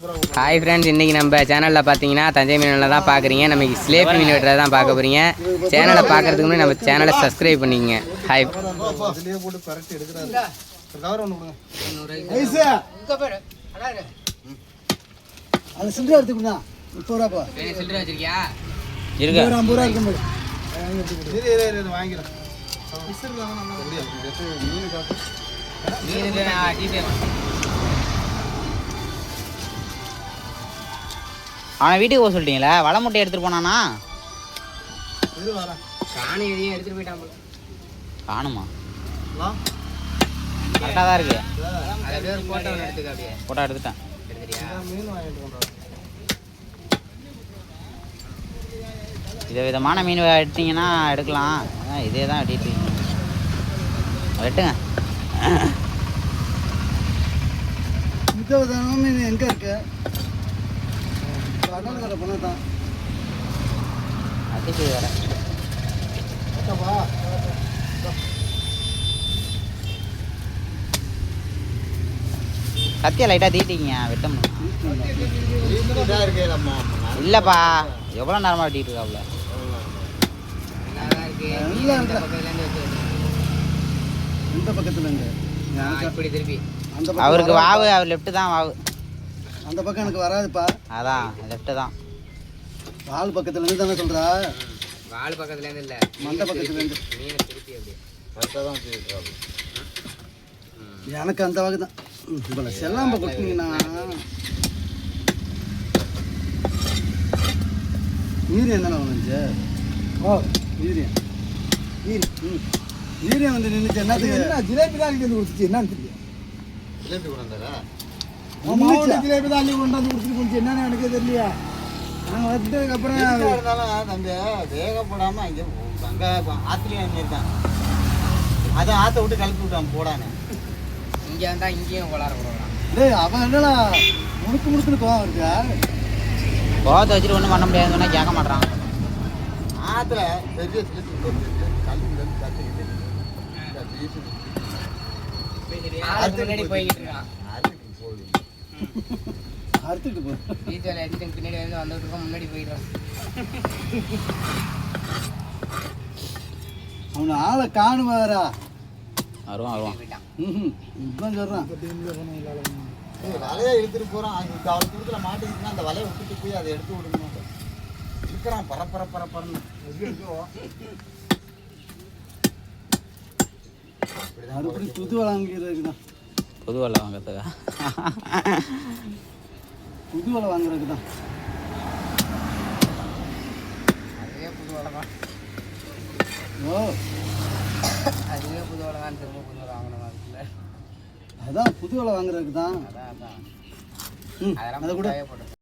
Hi friends, இன்றைக்கி நம்ம சேனலில் பார்த்தீங்கன்னா தஞ்சை மீனில் தான் பார்க்குறீங்க. நம்ம ஸ்லேப் மீன் வெட்டுறதை தான் பார்க்க போகிறீங்க. சேனலை பார்க்குறதுக்கு முன்னாடி நம்ம சேனலை சப்ஸ்கிரைப் பண்ணிக்கங்க. ஹாய். அது சில்லறை எடுத்துக்கணும்னா 30 ரூபாப்பா. சில்லறை வச்சிருக்கியா? இருக்கு 50 ரூபா இருக்கும் போது வாங்கிக்கிறேன். அவனை வீட்டுக்கு போக சொல்லிட்டீங்களா? வலை முட்டை எடுத்துட்டு போனானா? காணி எதையும் எடுத்துட்டு போயிட்டான். காணுமா? கரெக்டாக தான் இருக்கு. போட்டோ எடுத்துட்டேன். வித விதமான மீன் எடுத்தீங்கன்னா எடுக்கலாம். இதே தான் வெட்டிட்டு வெட்டுங்க. மீன் எங்கே இருக்கு? கடற்கரை பண்ண தான் அதிர்ச்சி வேற. கத்தியா லைட்டாக தீட்டிங்க வெட்டணும். இல்லைப்பா, எவ்வளோ நேரமாக வெட்டிட்டு இருக்காப்ல. இந்த பக்கத்துல இருந்து இப்படி திருப்பி அவருக்கு வாவு, அவர் லெஃப்ட் தான் வாவு. அந்த பக்கம் எனக்கு வராதுப்பா. அதான் லெஃப்ட் தான். வால் பக்கத்துல இருந்து தானே சொல்றா? வால் பக்கத்துல இருந்து இல்ல, மண்டை பக்கத்துல இருந்து. மீனை திருப்பி அப்படியே எனக்கு அந்த வகை தான். இப்போ செல்லாம்ப கொடுத்தீங்கன்னா யூரியா தானே வந்துச்சு. ஓ யூரியா யூரியா வந்து நின்றுச்சு. என்னத்துக்கு? ஜிலேபி தான் அள்ளி வந்து கொடுத்துச்சு. என்னன்னு தெரியும். ஜிலேபி கொண்டு வந்தாரா? ஜிலேபி தான் அள்ளி கொண்டு வந்து கொடுத்துட்டு போச்சு. என்னன்னு எனக்கு தெரியலையா? நாங்கள் வந்ததுக்கப்புறம் இருந்தாலும் அந்த வேகப்படாமல் அங்கே அங்கே ஆற்றுலையும் அங்கே அதை ஆற்ற விட்டு கலப்பி விட்டான் போடானே. இங்கே வந்தால் இங்கேயும் கொளார போடுறான். டேய் அவன் என்னடா முணுக்குன்னு கோவம் இருக்கா? கோவத்தை வச்சுட்டு ஒன்றும் பண்ண முடியாதுன்னு சொன்னால் கேட்க மாட்டான். ஆற்றுல பெரிய முன்னாடி போய்கிட்டு இருக்கான். அறுத்துட்டு போ. பீச்சால எடுத்துட்டு பின்னாடி வந்து வந்துட்டு இருக்கோம். முன்னாடி போயிடுறான். அவனை ஆளை காணுவாரா? வருவான். இப்பதான் சொல்றான். வலையை இழுத்துட்டு போறான். அவள் கொடுத்துல மாட்டிக்கிட்டுனா அந்த வலையை விட்டுட்டு போய் அதை எடுத்து விடணும். இருக்கிறான் பரப்பரன்னு. மறுபடியும் புது வலை வாங்கிறதுக்குதான். புது வலை வாங்கிறதுக்கா? புது வலை வாங்குறதுக்கு தான். அதுவே புது வலை தான். ஓ அதுவே புது வலை தான். திரும்ப புது வலை வாங்கணும். அதான் புது வலை வாங்குறதுக்கு தான். அதான் அதெல்லாம் கூட